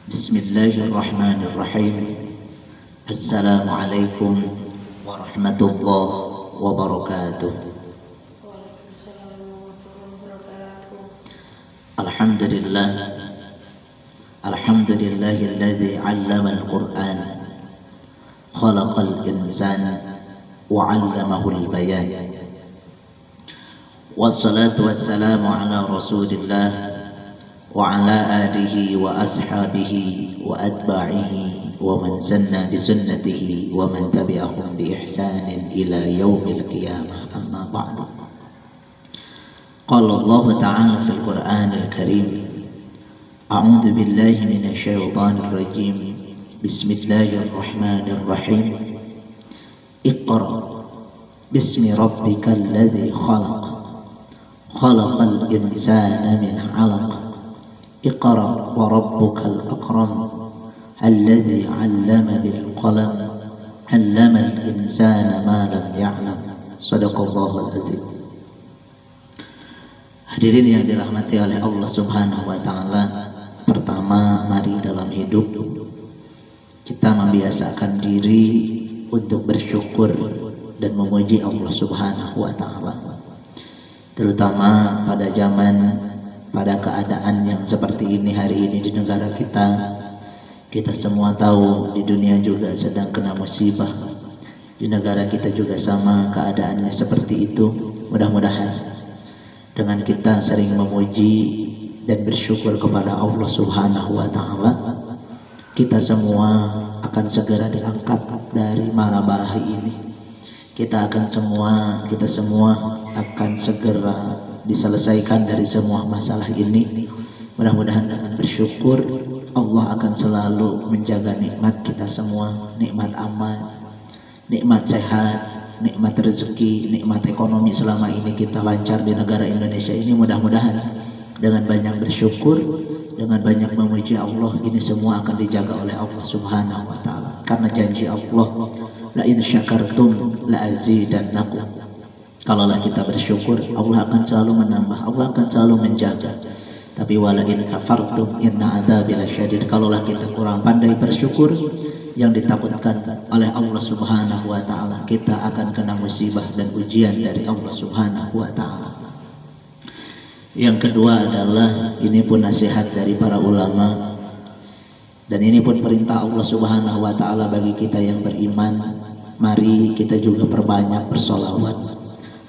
Bismillahirrahmanirrahim. Assalamualaikum warahmatullahi wabarakatuh. Waalaikumsalam warahmatullahi wabarakatuh. Alhamdulillah. Alhamdulillahilladzi 'allama al-Qur'an, khalaqal insana wa 'allamahul bayan. Wassalatu wassalamu ala Rasulillah wa ala alihi wa ashabihi wa atba'ihi wa man sanna bi sunnatihi wa man tabi'ahum bi ihsanin ila yaumil qiyamah. Amma ba'du. Qala Allah ta'ala fil Qur'anil Karim, a'udzu billahi minasy syaithanir rajim. Bismillahirrahmanirrahim. Iqra bismi rabbikal ladzi khalaq, khalaqal insana min 'alaq. Iqra wa rabbukal akram, alladzi 'allama bil qalam, 'allamal insana ma lam ya'lam. Shadaqallahul azim. Hadirin yang dirahmati oleh Allah Subhanahu wa taala, pertama, mari dalam hidup kita membiasakan diri untuk bersyukur dan memuji Allah Subhanahu wa taala. Terutama pada pada keadaan yang seperti ini hari ini di negara kita. Kita semua tahu di dunia juga sedang kena musibah. Di negara kita juga sama keadaannya seperti itu. Mudah-mudahan dengan kita sering memuji dan bersyukur kepada Allah Subhanahu wa taala, kita semua akan segera diangkat dari mara bahaya ini. Kita semua akan segera diselesaikan dari semua masalah ini. Mudah-mudahan dengan bersyukur Allah akan selalu menjaga nikmat kita semua, nikmat aman, nikmat sehat, nikmat rezeki, nikmat ekonomi selama ini kita lancar di negara Indonesia ini. Mudah-mudahan dengan banyak bersyukur, dengan banyak memuji Allah, ini semua akan dijaga oleh Allah Subhanahu wa taala. Karena janji Allah, la in syakartum la azidannakum. Kalaulah kita bersyukur, Allah akan selalu menambah, Allah akan selalu menjaga. Tapi wala in kafartum inna adzabi lasyadid. Kalaulah kita kurang pandai bersyukur, yang ditakutkan oleh Allah Subhanahu wa taala, kita akan kena musibah dan ujian dari Allah Subhanahu wa taala. Yang kedua adalah, ini pun nasihat dari para ulama, dan ini pun perintah Allah Subhanahu wa taala bagi kita yang beriman. Mari kita juga perbanyak bersolawat.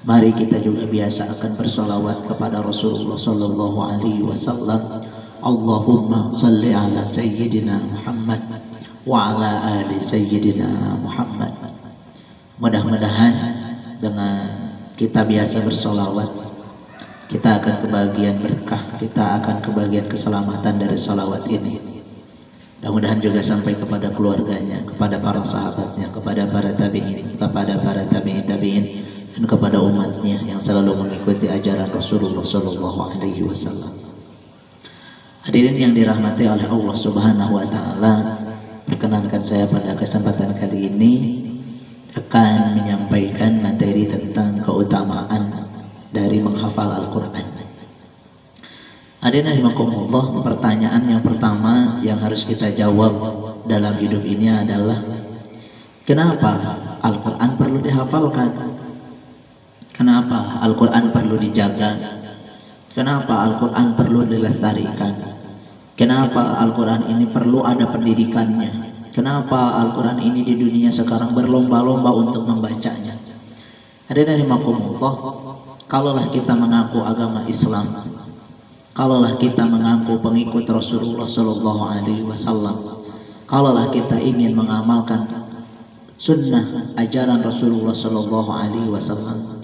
Mari kita juga biasakan bersolawat kepada Rasulullah sallallahu alaihi wasallam. Allahumma salli ala sayyidina Muhammad wa ala ali sayyidina Muhammad. Mudah-mudahan dengan kita biasa bersolawat, kita akan kebagian berkah, kita akan kebagian keselamatan dari solawat ini. Mudah-mudahan juga sampai kepada keluarganya, kepada para sahabatnya, kepada para tabi'in, kepada para tabi'in, dan kepada umatnya yang selalu mengikuti ajaran Rasulullah sallallahu alaihi wasallam. Hadirin yang dirahmati oleh Allah Subhanahu wa taala, perkenankan saya pada kesempatan kali ini akan menyampaikan materi tentang keutamaan dari menghafal Al-Qur'an. Hadirin rahimakumullah, pertanyaan yang pertama yang harus kita jawab dalam hidup ini adalah, kenapa Al-Qur'an perlu dihafalkan? Kenapa Al-Quran perlu dijaga? Kenapa Al-Quran perlu dilestarikan? Kenapa Al-Quran ini perlu ada pendidikannya? Kenapa Al-Quran ini di dunia sekarang berlomba-lomba untuk membacanya? Hadirin rahimakumullah, kalaulah kita mengaku agama Islam, kalaulah kita mengaku pengikut Rasulullah sallallahu alaihi wasallam, kalaulah kita ingin mengamalkan sunnah ajaran Rasulullah sallallahu alaihi wasallam,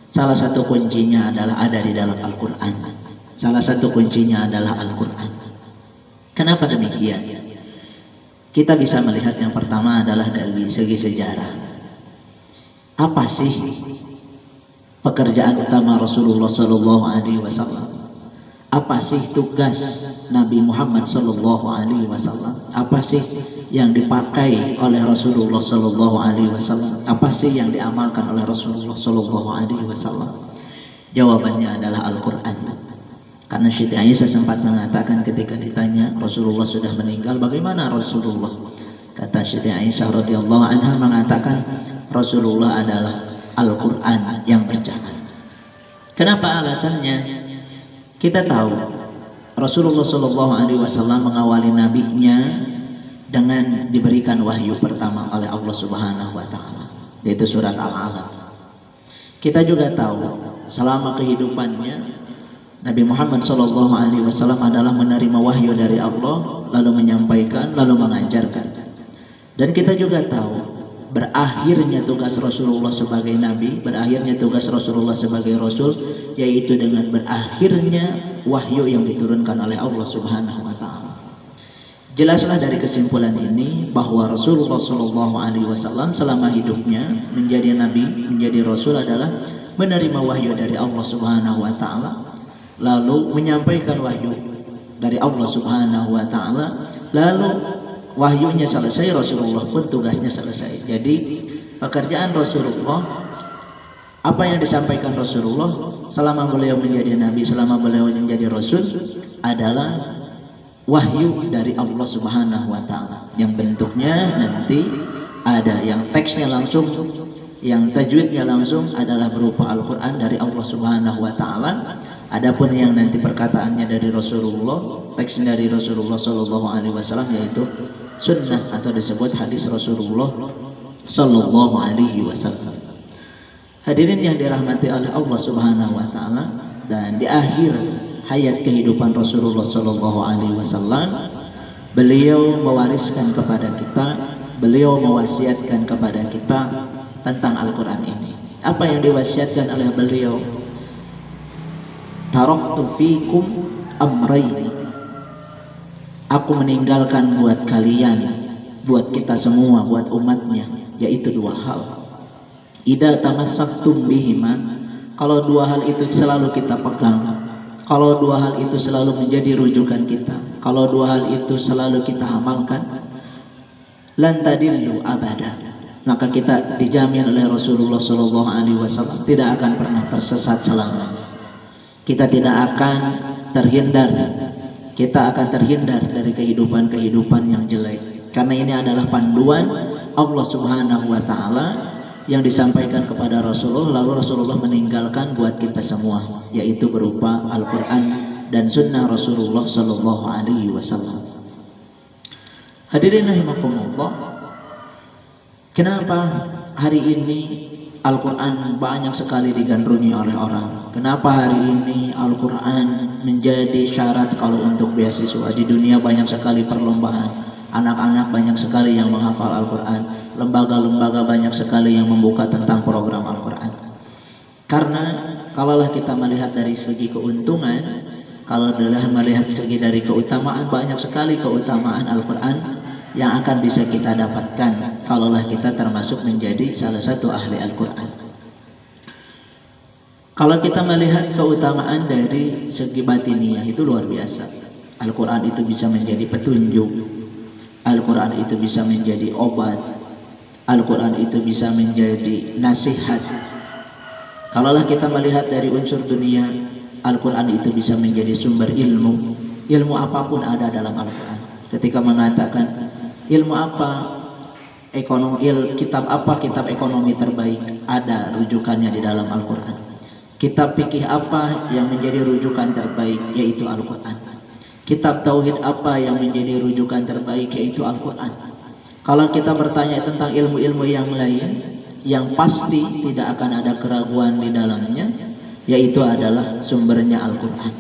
salah satu kuncinya adalah ada di dalam Al-Quran. Salah satu kuncinya adalah Al-Quran. Kenapa demikian? Kita bisa melihat yang pertama adalah dari segi sejarah. Apa sih pekerjaan utama Rasulullah sallallahu alaihi wasallam? Apa sih tugas Nabi Muhammad sallallahu alaihi wasallam? Apa sih yang dipakai oleh Rasulullah sallallahu alaihi wasallam? Apa sih yang diamalkan oleh Rasulullah sallallahu alaihi wasallam? Jawabannya adalah Al-Qur'an. Karena Siti Aisyah sempat mengatakan ketika ditanya, Rasulullah sudah meninggal, bagaimana Rasulullah? Kata Siti Aisyah radhiyallahu anha mengatakan Rasulullah adalah Al-Quran yang berjalan. Kenapa alasannya? Kita tahu Rasulullah Shallallahu Alaihi Wasallam mengawali nabinya dengan diberikan wahyu pertama oleh Allah Subhanahu Wa Taala, yaitu surat Al-Alaq. Kita juga tahu selama kehidupannya Nabi Muhammad Shallallahu Alaihi Wasallam adalah menerima wahyu dari Allah, lalu menyampaikan, lalu mengajarkan. Dan kita juga tahu berakhirnya tugas Rasulullah sebagai Nabi, berakhirnya tugas Rasulullah sebagai Rasul, yaitu dengan berakhirnya wahyu yang diturunkan oleh Allah Subhanahu Wa Taala. Jelaslah dari kesimpulan ini bahwa Rasulullah Shallallahu Alaihi Wasallam selama hidupnya menjadi Nabi, menjadi Rasul adalah menerima wahyu dari Allah Subhanahu Wa Taala, lalu menyampaikan wahyu dari Allah Subhanahu Wa Taala, lalu wahyunya selesai, Rasulullah pun tugasnya selesai. Jadi pekerjaan Rasulullah, apa yang disampaikan Rasulullah selama beliau menjadi Nabi, selama beliau menjadi Rasul adalah wahyu dari Allah Subhanahu Wa Taala, yang bentuknya nanti ada yang teksnya langsung, yang tajwidnya langsung adalah berupa Al-Quran dari Allah Subhanahu Wa Taala. Adapun yang nanti perkataannya dari Rasulullah, teksnya dari Rasulullah Shallallahu Alaihi Wasallam, yaitu sunnah atau disebut hadis Rasulullah Shallallahu Alaihi Wasallam. Hadirin yang dirahmati oleh Allah Subhanahu Wa Taala, dan di akhir hayat kehidupan Rasulullah Shallallahu Alaihi Wasallam, beliau mewariskan kepada kita, beliau mewasiatkan kepada kita tentang Al-Quran ini. Apa yang diwasiatkan oleh beliau? Taraktu fikum amrayni, aku meninggalkan buat kalian, buat kita semua, buat umatnya, yaitu dua hal. Idza tamassaktum bihima, kalau dua hal itu selalu kita pegang, kalau dua hal itu selalu menjadi rujukan kita, kalau dua hal itu selalu kita amalkan, lan tadillu abada, maka kita dijamin oleh Rasulullah Shallallahu Alaihi Wasallam tidak akan pernah tersesat selamanya. Kita tidak akan terhindar, kita akan terhindar dari kehidupan-kehidupan yang jelek, karena ini adalah panduan Allah Subhanahu Wa Taala yang disampaikan kepada Rasulullah, lalu Rasulullah meninggalkan buat kita semua, yaitu berupa Al-Quran dan Sunnah Rasulullah Shallallahu Alaihi Wasallam. Hadirin rahimakumullah, kenapa hari ini Al-Quran banyak sekali digandrungi oleh orang? Kenapa hari ini Al-Quran menjadi syarat kalau untuk beasiswa? Di dunia banyak sekali perlombaan, anak-anak banyak sekali yang menghafal Al-Quran, lembaga-lembaga banyak sekali yang membuka tentang program Al-Quran. Karena kalaulah kita melihat dari segi keuntungan, kalau adalah melihat segi dari keutamaan, banyak sekali keutamaan Al-Quran yang akan bisa kita dapatkan kalaulah kita termasuk menjadi salah satu ahli Al-Quran. Kalau kita melihat keutamaan dari segi batiniah, itu luar biasa. Al-Quran itu bisa menjadi petunjuk, Al-Quran itu bisa menjadi obat, Al-Quran itu bisa menjadi nasihat. Kalaulah kita melihat dari unsur dunia, Al-Quran itu bisa menjadi sumber ilmu. Ilmu apapun ada dalam Al-Quran. Ketika mengatakan ilmu apa, kitab apa, kitab ekonomi terbaik, ada rujukannya di dalam Al-Quran. Kitab fikih apa yang menjadi rujukan terbaik, yaitu Al-Quran. Kitab tauhid apa yang menjadi rujukan terbaik, yaitu Al-Quran. Kalau kita bertanya tentang ilmu-ilmu yang lain, yang pasti tidak akan ada keraguan di dalamnya, yaitu adalah sumbernya Al-Quran.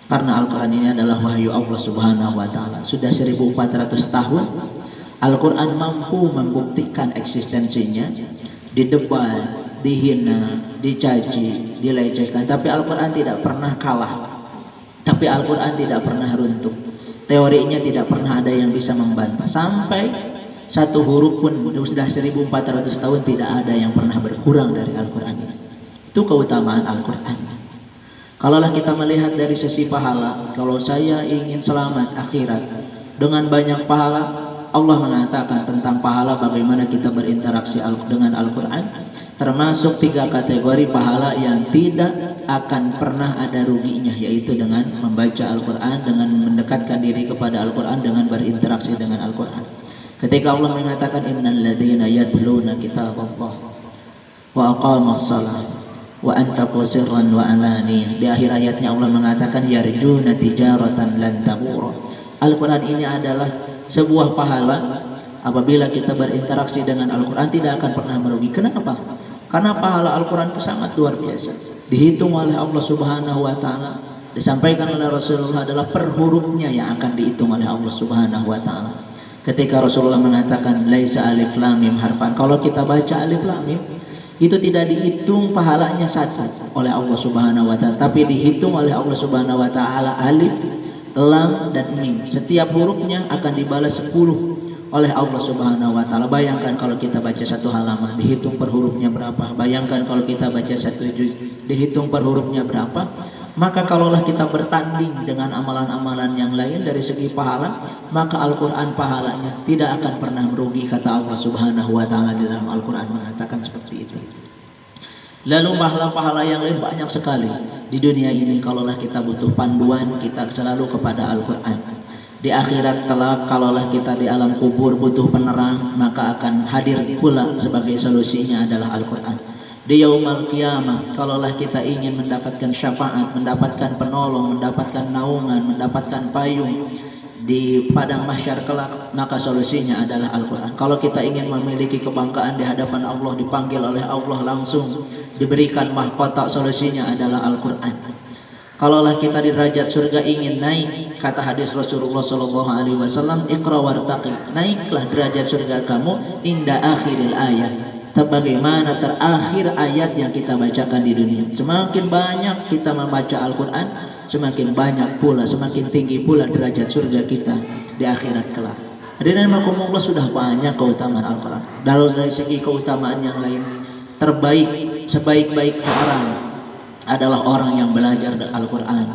Karena Al-Quran ini adalah wahyu Allah Subhanahu Wa Taala. Sudah 1400 tahun Al-Quran mampu membuktikan eksistensinya, didebat, dihina, dicaci, dilecehkan, tapi Al-Quran tidak pernah kalah, tapi Al-Quran tidak pernah runtuh, teorinya tidak pernah ada yang bisa membantah, sampai satu huruf pun sudah 1400 tahun tidak ada yang pernah berkurang dari Al-Quran ini. Itu keutamaan Al-Quran. Kalaulah kita melihat dari sisi pahala, kalau saya ingin selamat akhirat dengan banyak pahala, Allah mengatakan tentang pahala bagaimana kita berinteraksi dengan Al-Quran, termasuk 3 kategori pahala yang tidak akan pernah ada ruginya, yaitu dengan membaca Al-Quran, dengan mendekatkan diri kepada Al-Quran, dengan berinteraksi dengan Al-Quran. Ketika Allah mengatakan innal ladzina yatluna kitaballah wa aqamus shalah wa anfaqu sirran wa alaniyah, di akhir ayatnya Allah mengatakan yarjuna tijaratan lan tabur. Al-Quran ini adalah sebuah pahala. Apabila kita berinteraksi dengan Al-Quran tidak akan pernah merugi. Kenapa? Karena pahala Al-Quran itu sangat luar biasa. Dihitung oleh Allah Subhanahu wa Ta'ala. Disampaikan oleh Rasulullah adalah per hurufnya yang akan dihitung oleh Allah Subhanahu wa Ta'ala. Ketika Rasulullah mengatakan laisa alif lam mim harfan, kalau kita baca alif lam mim itu tidak dihitung pahalanya satu oleh Allah Subhanahu wa Ta'ala, tapi dihitung oleh Allah Subhanahu wa Ta'ala alif, lam dan mim. Setiap hurufnya akan dibalas 10 oleh Allah Subhanahu wa Ta'ala. Bayangkan kalau kita baca satu halaman dihitung per hurufnya berapa. Bayangkan kalau kita baca satu juz dihitung per hurufnya berapa. Maka kalaulah kita bertanding dengan amalan-amalan yang lain dari segi pahala, maka Al-Quran pahalanya tidak akan pernah merugi, kata Allah Subhanahu wa Ta'ala di dalam Al-Quran mengatakan seperti itu. Lalu pahala-pahala yang lain banyak sekali di dunia ini. Kalaulah kita butuh panduan, kita selalu kepada Al-Quran. Di akhirat kelak, kalaulah kita di alam kubur butuh penerang, maka akan hadir pula sebagai solusinya adalah Al-Quran. Di yaumul qiyamah, kalaulah kita ingin mendapatkan syafaat, mendapatkan penolong, mendapatkan naungan, mendapatkan payung di padang mahsyar kelak, maka solusinya adalah Al-Quran. Kalau kita ingin memiliki kebanggaan di hadapan Allah, dipanggil oleh Allah langsung, diberikan mahkota, solusinya adalah Al-Quran. Kalaulah kita di derajat surga ingin naik, kata hadis Rasulullah SAW, Iqra wartaqi, naiklah derajat surga kamu inda akhiril ayat, sebagaimana terakhir ayat yang kita bacakan di dunia. Semakin banyak kita membaca Al-Quran, semakin banyak pula, semakin tinggi pula derajat surga kita di akhirat kelak. Hadirin rahimakumullah, sudah banyak keutamaan Al-Quran. Dari segi keutamaan yang lain, terbaik, sebaik-baik orang adalah orang yang belajar Al-Quran,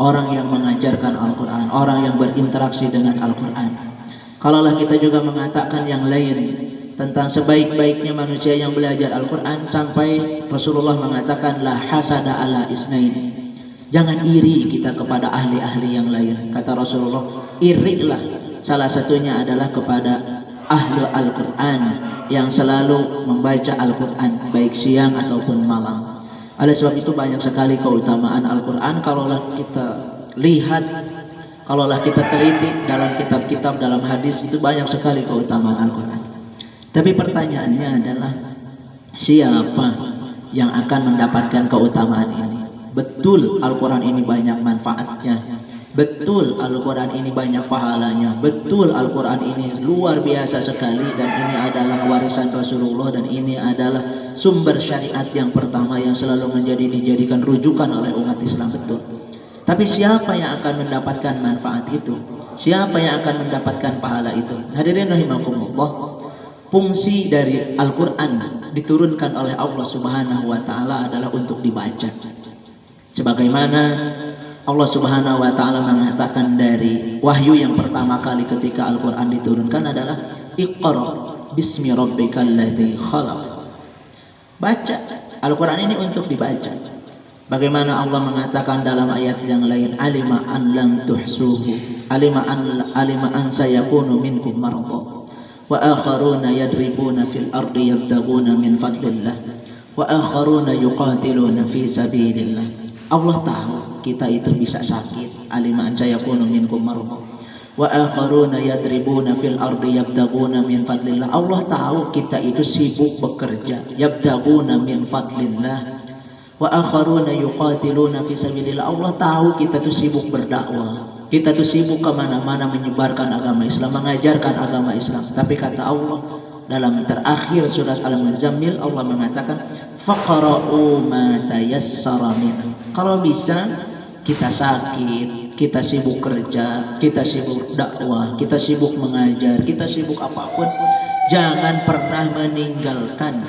orang yang mengajarkan Al-Quran, orang yang berinteraksi dengan Al-Quran. Kalaulah kita juga mengatakan yang lain tentang sebaik-baiknya manusia yang belajar Al-Quran, sampai Rasulullah mengatakan la hasada ala isnaini, jangan iri kita kepada ahli-ahli yang lain. Kata Rasulullah, irilah salah satunya adalah kepada ahli Al-Quran yang selalu membaca Al-Quran baik siang ataupun malam. Oleh sebab itu banyak sekali keutamaan Al-Quran. Kalaulah kita lihat, kalaulah kita teliti dalam kitab-kitab, dalam hadis, itu banyak sekali keutamaan Al-Quran. Tapi pertanyaannya adalah, siapa yang akan mendapatkan keutamaan ini? Betul Al-Quran ini banyak manfaatnya, betul Al-Quran ini banyak pahalanya, betul Al-Quran ini luar biasa sekali, dan ini adalah warisan Rasulullah, dan ini adalah sumber syariat yang pertama yang selalu dijadikan rujukan oleh umat Islam, betul. Tapi siapa yang akan mendapatkan manfaat itu? Siapa yang akan mendapatkan pahala itu? Hadirin rahimakumullah, fungsi dari Al-Quran diturunkan oleh Allah Subhanahu wa Ta'ala adalah untuk dibaca. Sebagaimana Allah Subhanahu wa Ta'ala mengatakan dari wahyu yang pertama kali ketika Al-Quran diturunkan adalah Iqra bismi rabbikal ladzi khalaq. Baca. Al-Quran ini untuk dibaca. Bagaimana Allah mengatakan dalam ayat yang lain, alima an lam tuhsuhu, alima an sayakunu minkum marḍa wa akharuna yadribuna fil ardi yabtaguna min fadlillah wa akharuna yuqatiluna fi sabilillah. Allah tahu kita itu bisa sakit, alima an sayakunu minkum marḍa wa akharuna yadribuna fil ardi yabtaguna min fadlillah. Allah tahu kita itu sibuk bekerja, yabtaguna min fadlillah wa akharuna yuqatiluna fi sabilillah. Allah tahu kita itu sibuk berdakwah, kita itu sibuk kemana-mana menyebarkan agama Islam, mengajarkan agama Islam. Tapi kata Allah dalam terakhir surat Al-Muzammil, Allah mengatakan faqra'u ma tayassara minhu. Kalau bisa kita sakit, kita sibuk kerja, kita sibuk dakwah, kita sibuk mengajar, kita sibuk apapun, jangan pernah meninggalkan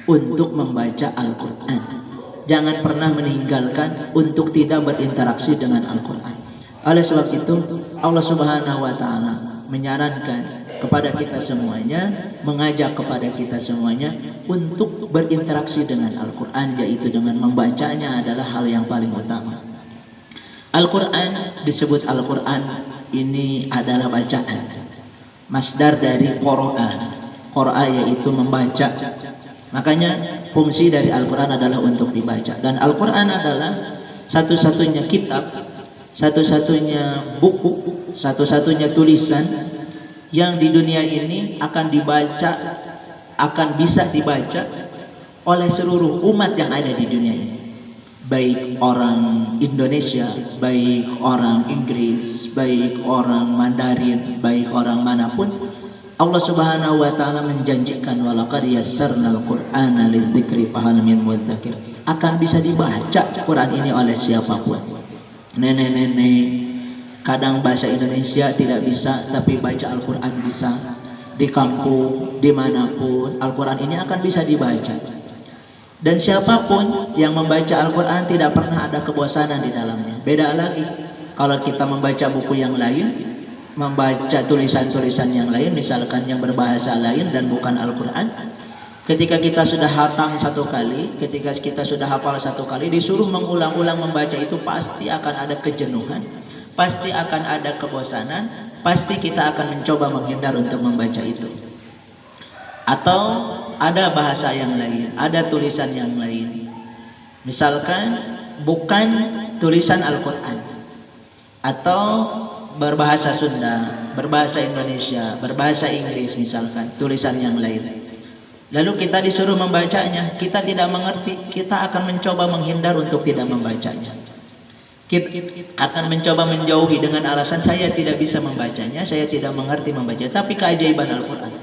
untuk membaca Al-Quran. Jangan pernah meninggalkan untuk tidak berinteraksi dengan Al-Quran. Oleh sebab itu Allah Subhanahu wa Ta'ala menyarankan kepada kita semuanya, mengajak kepada kita semuanya untuk berinteraksi dengan Al-Quran, yaitu dengan membacanya adalah hal yang paling utama. Al-Quran disebut Al-Quran ini adalah bacaan. Masdar dari qara'a yaitu membaca. Makanya fungsi dari Al-Quran adalah untuk dibaca. Dan Al-Quran adalah satu-satunya kitab, satu-satunya buku, satu-satunya tulisan yang di dunia ini akan dibaca, akan bisa dibaca oleh seluruh umat yang ada di dunia ini. Baik orang Indonesia, baik orang Inggris, baik orang Mandarin, baik orang manapun, Allah Subhanahu wa taala menjanjikan walaqad yassarnal Qur'ana lidzikri fahal min mudzakir. Akan bisa dibaca Quran ini oleh siapapun. Nenek-nenek kadang bahasa Indonesia tidak bisa, tapi baca Al-Quran bisa. Di kampung, dimanapun, Al-Quran ini akan bisa dibaca. Dan siapapun yang membaca Al-Quran tidak pernah ada kebosanan di dalamnya. Beda lagi kalau kita membaca buku yang lain, membaca tulisan-tulisan yang lain, misalkan yang berbahasa lain dan bukan Al-Quran. Ketika kita sudah hatam satu kali, ketika kita sudah hafal satu kali, disuruh mengulang-ulang membaca itu pasti akan ada kejenuhan, pasti akan ada kebosanan, pasti kita akan mencoba menghindar untuk membaca itu. Atau ada bahasa yang lain, ada tulisan yang lain, misalkan bukan tulisan Al-Quran, atau berbahasa Sunda, berbahasa Indonesia, berbahasa Inggris misalkan, tulisan yang lain. Lalu kita disuruh membacanya, kita tidak mengerti, kita akan mencoba menghindar untuk tidak membacanya. Kita akan mencoba menjauhi dengan alasan saya tidak bisa membacanya, saya tidak mengerti membaca. Tapi keajaiban Al-Quran,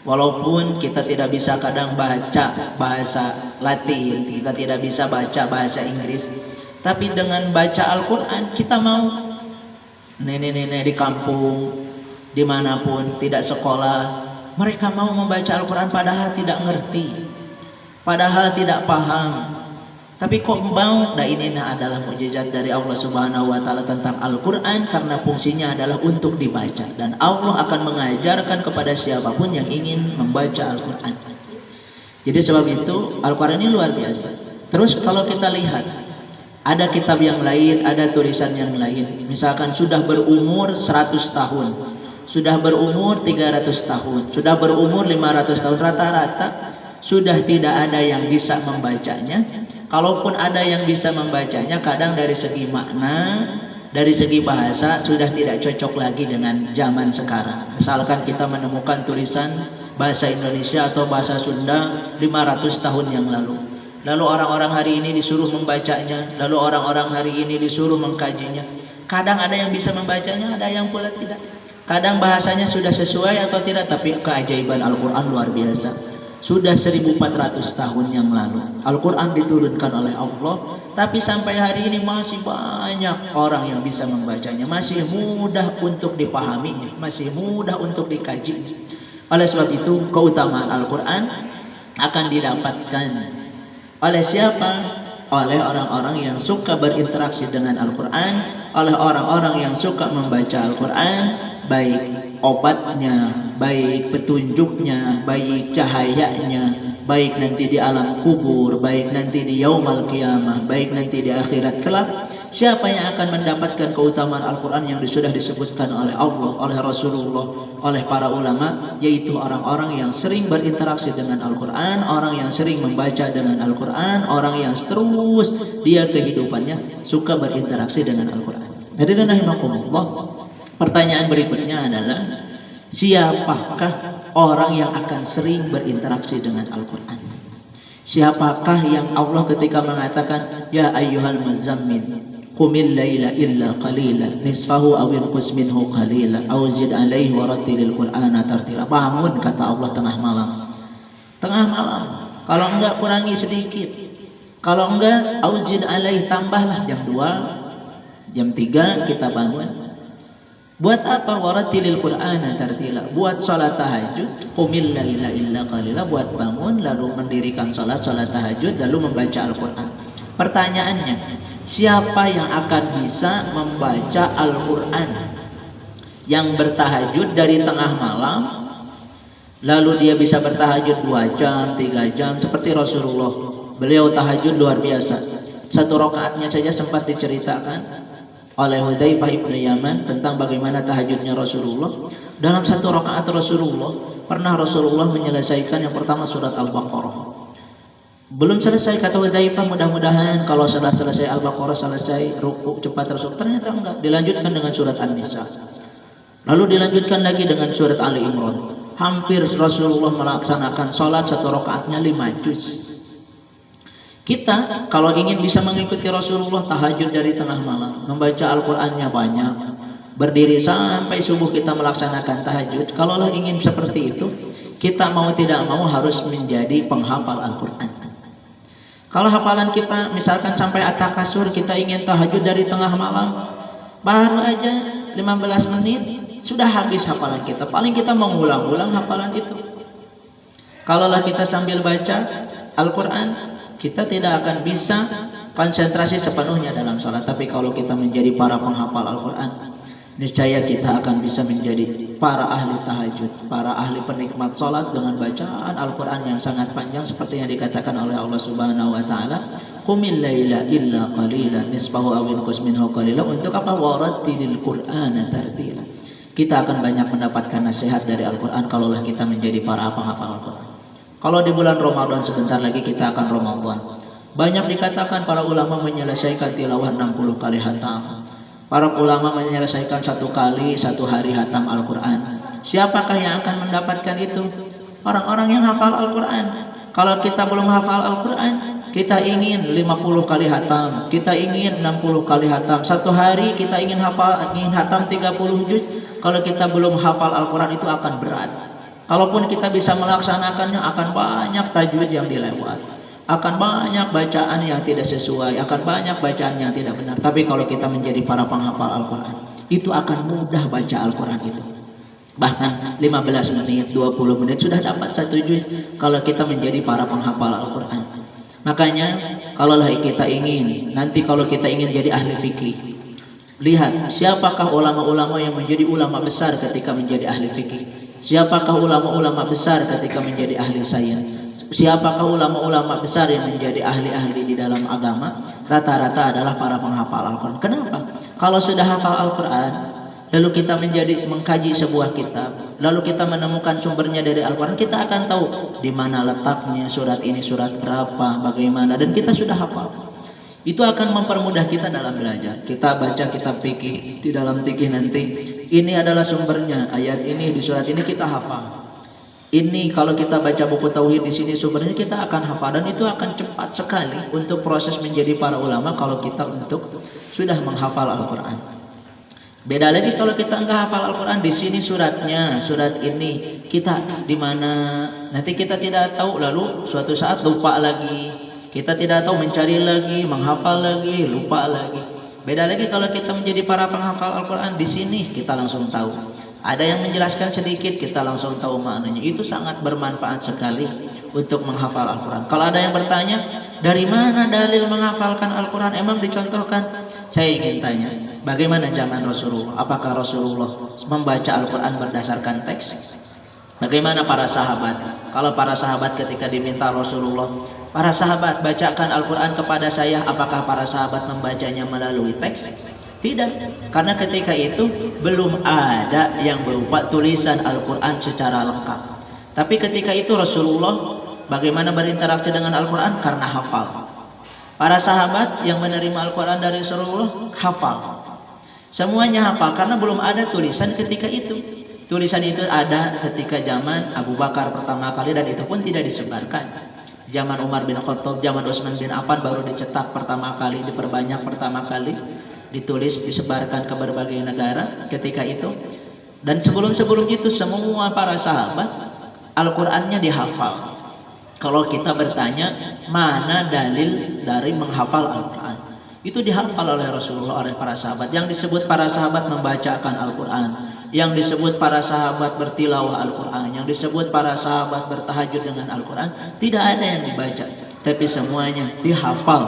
walaupun kita tidak bisa kadang baca bahasa Latin, kita tidak bisa baca bahasa Inggris, tapi dengan baca Al-Quran kita mau. Nenek-nenek di kampung, dimanapun, tidak sekolah, mereka mau membaca Al-Quran padahal tidak ngerti, padahal tidak paham. Tapi kok mau? Nah, ini adalah mukjizat dari Allah Subhanahu wa taala tentang Al-Quran, karena fungsinya adalah untuk dibaca. Dan Allah akan mengajarkan kepada siapapun yang ingin membaca Al-Quran. Jadi sebab itu Al-Quran ini luar biasa. Terus kalau kita lihat, ada kitab yang lain, ada tulisan yang lain. Misalkan sudah berumur 100 tahun, sudah berumur 300 tahun, sudah berumur 500 tahun, rata-rata sudah tidak ada yang bisa membacanya. Kalaupun ada yang bisa membacanya, kadang dari segi makna, dari segi bahasa sudah tidak cocok lagi dengan zaman sekarang. Misalkan kita menemukan tulisan bahasa Indonesia atau bahasa Sunda 500 tahun yang lalu. Lalu orang-orang hari ini disuruh membacanya, lalu orang-orang hari ini disuruh mengkajinya. Kadang ada yang bisa membacanya, ada yang pula tidak. Kadang bahasanya sudah sesuai atau tidak, tapi keajaiban Al-Quran luar biasa. Sudah 1400 tahun yang lalu Al-Quran diturunkan oleh Allah, tapi sampai hari ini masih banyak orang yang bisa membacanya, masih mudah untuk dipahaminya, masih mudah untuk dikaji. Oleh sebab itu keutamaan Al-Quran akan didapatkan oleh siapa? Oleh orang-orang yang suka berinteraksi dengan Al-Quran, oleh orang-orang yang suka membaca Al-Quran, baik obatnya, baik petunjuknya, baik cahayanya, baik nanti di alam kubur, baik nanti di yaumul qiyamah, baik nanti di akhirat kelak. Siapa yang akan mendapatkan keutamaan Al-Quran yang sudah disebutkan oleh Allah, oleh Rasulullah, oleh para ulama, yaitu orang-orang yang sering berinteraksi dengan Al-Quran, orang yang sering membaca dengan Al-Quran, orang yang terus dia kehidupannya suka berinteraksi dengan Al-Quran. Jadi rahimakumullah, pertanyaan berikutnya adalah, siapakah orang yang akan sering berinteraksi dengan Al-Quran? Siapakah yang Allah ketika mengatakan ya ayyuhal muzammil qumil laila illa qalila nisfahu aw inqus minhu qalila aw zid alaihi wa rattilil qur'ana tartila. Bangun, kata Allah, tengah malam. Tengah malam. Kalau enggak kurangi sedikit. Kalau enggak aw zid alaihi, tambahlah jam 2, jam 3 kita bangun. Buat apa? Warattilil qur'ana tartila. Buat salat tahajud, qumil laila illa qalila, buat bangun lalu mendirikan salat tahajud lalu membaca Al-Qur'an. Pertanyaannya, siapa yang akan bisa membaca Al-Qur'an? yang bertahajud dari tengah malam, lalu dia bisa bertahajud 2 jam, 3 jam, seperti Rasulullah. Beliau tahajud luar biasa. 1 rakaatnya saja sempat diceritakan oleh Hudzaifah ibn Yaman tentang bagaimana tahajudnya Rasulullah. Dalam 1 rakaat Rasulullah, pernah Rasulullah menyelesaikan yang pertama surat Al-Baqarah. Belum selesai, kata Hudzaifah, mudah-mudahan kalau sudah selesai Al-Baqarah, selesai ruku cepat Rasul. Ternyata enggak, dilanjutkan dengan surat An-Nisa. Lalu dilanjutkan lagi dengan surat Ali Imran. Hampir Rasulullah melaksanakan sholat 1 rakaatnya 5 juz. Kita kalau ingin bisa mengikuti Rasulullah tahajud dari tengah malam, membaca Al-Qur'annya banyak, berdiri sampai subuh kita melaksanakan tahajud. Kalaulah ingin seperti itu, kita mau tidak mau harus menjadi penghafal Al-Qur'an. Kalau hafalan kita misalkan sampai at-takasur, kita ingin tahajud dari tengah malam, baru aja 15 menit sudah habis hafalan kita. Paling kita mengulang-ulang hafalan itu. Kalaulah kita sambil baca Al-Quran, kita tidak akan bisa konsentrasi sepenuhnya dalam sholat. Tapi kalau kita menjadi para penghafal Al-Quran, niscaya kita akan bisa menjadi para ahli tahajud, para ahli penikmat sholat dengan bacaan Al-Quran yang sangat panjang, seperti yang dikatakan oleh Allah Subhanahu wa Ta'ala, qumil laila illa qalila nisfahu aw inqus minhu qalila. Untuk apa? Warattilil Qur'ana tartila. Kita akan banyak mendapatkan nasihat dari Al-Quran kalaulah kita menjadi para penghafal Al-Quran. Kalau di bulan Ramadan, sebentar lagi kita akan Ramadan, banyak dikatakan para ulama menyelesaikan tilawah 60 kali hatam. Para ulama menyelesaikan 1 kali 1 hari hatam Al-Quran. Siapakah yang akan mendapatkan itu? Orang-orang yang hafal Al-Quran. Kalau kita belum hafal Al-Quran, kita ingin 50 kali hatam, kita ingin 60 kali hatam. 1 hari kita ingin hatam 30 juz. Kalau kita belum hafal Al-Quran itu akan berat. Kalaupun kita bisa melaksanakannya, akan banyak tajwid yang dilewat, akan banyak bacaan yang tidak sesuai, akan banyak bacaan yang tidak benar. Tapi kalau kita menjadi para penghafal Al-Quran, itu akan mudah baca Al-Quran itu. Bahkan 15 menit, 20 menit sudah dapat 1 juz kalau kita menjadi para penghafal Al-Quran. Makanya kalaulah kita ingin, nanti kalau kita ingin jadi ahli fikih, lihat siapakah ulama-ulama yang menjadi ulama besar ketika menjadi ahli fikih. Siapakah ulama-ulama besar ketika menjadi ahli sains. Siapakah ulama-ulama besar yang menjadi ahli-ahli di dalam agama? Rata-rata adalah para penghafal Al-Quran. Kenapa? Kalau sudah hafal Al-Quran, lalu kita mengkaji sebuah kitab, lalu kita menemukan sumbernya dari Al-Quran, kita akan tahu di mana letaknya surat ini, surat berapa, bagaimana, dan kita sudah hafal. Itu akan mempermudah kita dalam belajar. Kita baca kitab fikih, di dalam fikih nanti ini adalah sumbernya, ayat ini di surat ini kita hafal. Ini kalau kita baca buku tauhid di sini sumbernya, kita akan hafal, dan itu akan cepat sekali untuk proses menjadi para ulama kalau kita sudah menghafal Al-Quran. Beda lagi kalau kita enggak hafal Al-Quran, di sini suratnya, surat ini kita di mana, nanti kita tidak tahu, lalu suatu saat lupa lagi. Kita tidak tahu, mencari lagi, menghafal lagi, lupa lagi. Beda lagi kalau kita menjadi para penghafal Al-Quran, di sini kita langsung tahu. Ada yang menjelaskan sedikit, kita langsung tahu maknanya. Itu sangat bermanfaat sekali untuk menghafal Al-Quran. Kalau ada yang bertanya, dari mana dalil menghafalkan Al-Quran? Emang dicontohkan? Saya ingin tanya, bagaimana zaman Rasulullah? Apakah Rasulullah membaca Al-Quran berdasarkan teks? Bagaimana para sahabat? Kalau para sahabat ketika diminta Rasulullah, para sahabat bacakan Al-Quran kepada saya, apakah para sahabat membacanya melalui teks? Tidak, karena ketika itu belum ada yang berupa tulisan Al-Quran secara lengkap. Tapi ketika itu Rasulullah bagaimana berinteraksi dengan Al-Quran? Karena hafal. Para sahabat yang menerima Al-Quran dari Rasulullah hafal. Semuanya hafal karena belum ada tulisan ketika itu. Tulisan itu ada ketika zaman Abu Bakar pertama kali, dan itu pun tidak disebarkan. Zaman Umar bin Khattab, zaman Utsman bin Affan baru dicetak pertama kali, diperbanyak pertama kali, ditulis, disebarkan ke berbagai negara ketika itu. Dan sebelum itu semua para sahabat Al-Qur'annya dihafal. Kalau kita bertanya mana dalil dari menghafal Al-Qur'an, itu dihafal oleh Rasulullah, oleh para sahabat. Yang disebut para sahabat membacakan Al-Qur'an, yang disebut para sahabat bertilawah Al-Quran, yang disebut para sahabat bertahajud dengan Al-Quran, tidak ada yang dibaca, tapi semuanya dihafal.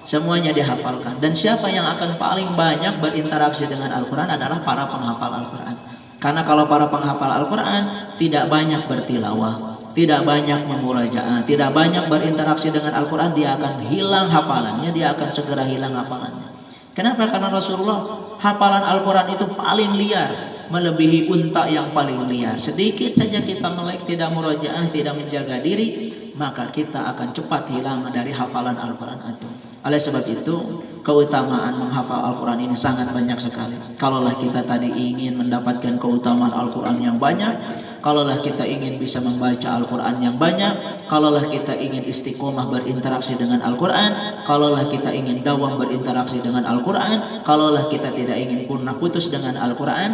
Semuanya dihafalkan. Dan siapa yang akan paling banyak berinteraksi dengan Al-Quran adalah para penghafal Al-Quran. Karena kalau para penghafal Al-Quran tidak banyak bertilawah, tidak banyak memurajaah, tidak banyak berinteraksi dengan Al-Quran, dia akan hilang hafalannya, dia akan segera hilang hafalannya. Kenapa? Karena Rasulullah hafalan Al-Quran itu paling liar, melebihi unta yang paling liar. Sedikit saja kita melek, tidak murajaah, tidak menjaga diri, maka kita akan cepat hilang dari hafalan Al-Quran itu. Oleh sebab itu, keutamaan menghafal Al-Quran ini sangat banyak sekali. Kalaulah kita tadi ingin mendapatkan keutamaan Al-Quran yang banyak, kalaulah kita ingin bisa membaca Al-Quran yang banyak, kalaulah kita ingin istiqomah berinteraksi dengan Al-Quran, kalaulah kita ingin dawam berinteraksi dengan Al-Quran, kalaulah kita tidak ingin pernah putus dengan Al-Quran,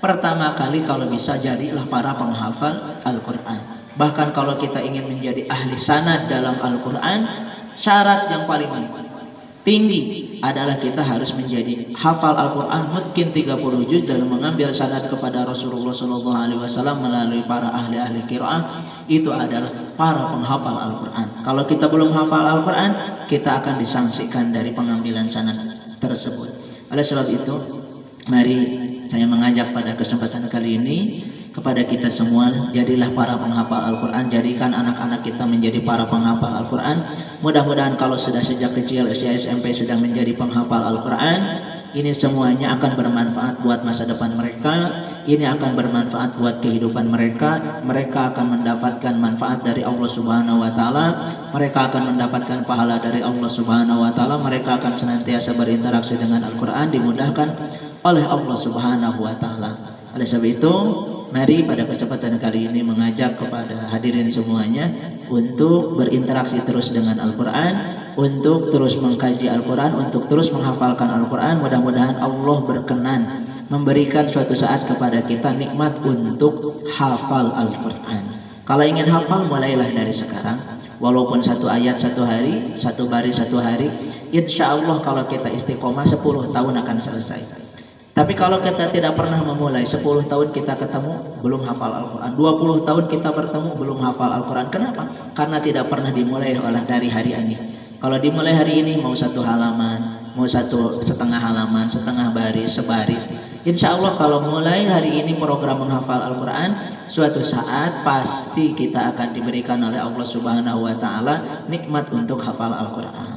pertama kali kalau bisa jadilah para penghafal Al-Quran. Bahkan kalau kita ingin menjadi ahli sanad dalam Al-Quran, syarat yang paling tinggi adalah kita harus menjadi hafal Al-Quran mungkin 30 juz dan mengambil sanad kepada Rasulullah SAW melalui para ahli-ahli qiraah. Itu adalah para penghafal Al-Quran. Kalau kita belum hafal Al-Quran, kita akan disangsikan dari pengambilan sanad tersebut. Oleh sebab itu, mari saya mengajak pada kesempatan kali ini kepada kita semua, jadilah para penghafal Al-Quran, jadikan anak-anak kita menjadi para penghafal Al-Quran. Mudah-mudahan kalau sudah sejak kecil SD SMP sudah menjadi penghafal Al-Quran, ini semuanya akan bermanfaat buat masa depan mereka, ini akan bermanfaat buat kehidupan mereka. Mereka akan mendapatkan manfaat dari Allah Subhanahu wa Ta'ala, mereka akan mendapatkan pahala dari Allah Subhanahu wa Ta'ala, mereka akan senantiasa berinteraksi dengan Al-Quran, dimudahkan oleh Allah Subhanahu wa Ta'ala. Oleh sebab itu, mari pada kesempatan kali ini mengajak kepada hadirin semuanya untuk berinteraksi terus dengan Al-Quran, untuk terus mengkaji Al-Quran, untuk terus menghafalkan Al-Quran. Mudah-mudahan Allah berkenan memberikan suatu saat kepada kita nikmat untuk hafal Al-Quran. Kalau ingin hafal, mulailah dari sekarang. Walaupun satu ayat satu hari, satu baris satu hari, insya Allah kalau kita istiqomah 10 tahun akan selesai. Tapi kalau kita tidak pernah memulai, 10 tahun kita ketemu belum hafal Al-Quran, 20 tahun kita bertemu belum hafal Al-Quran. Kenapa? Karena tidak pernah dimulai oleh dari hari ini. Kalau dimulai hari ini, mau 1 halaman, mau 1,5 halaman, setengah baris, sebaris, insya Allah kalau mulai hari ini program menghafal Al-Quran, suatu saat pasti kita akan diberikan oleh Allah Subhanahu wa Ta'ala nikmat untuk hafal Al-Quran.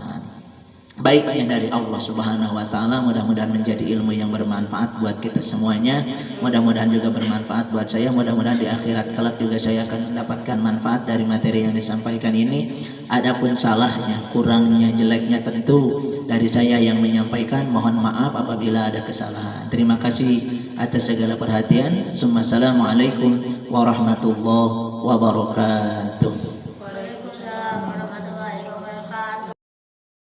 Baiknya dari Allah Subhanahu wa Ta'ala, mudah-mudahan menjadi ilmu yang bermanfaat buat kita semuanya, mudah-mudahan juga bermanfaat buat saya, mudah-mudahan di akhirat kelak juga saya akan mendapatkan manfaat dari materi yang disampaikan ini. Adapun salahnya, kurangnya, jeleknya tentu dari saya yang menyampaikan, mohon maaf apabila ada kesalahan. Terima kasih atas segala perhatian. Assalamualaikum warahmatullahi wabarakatuh.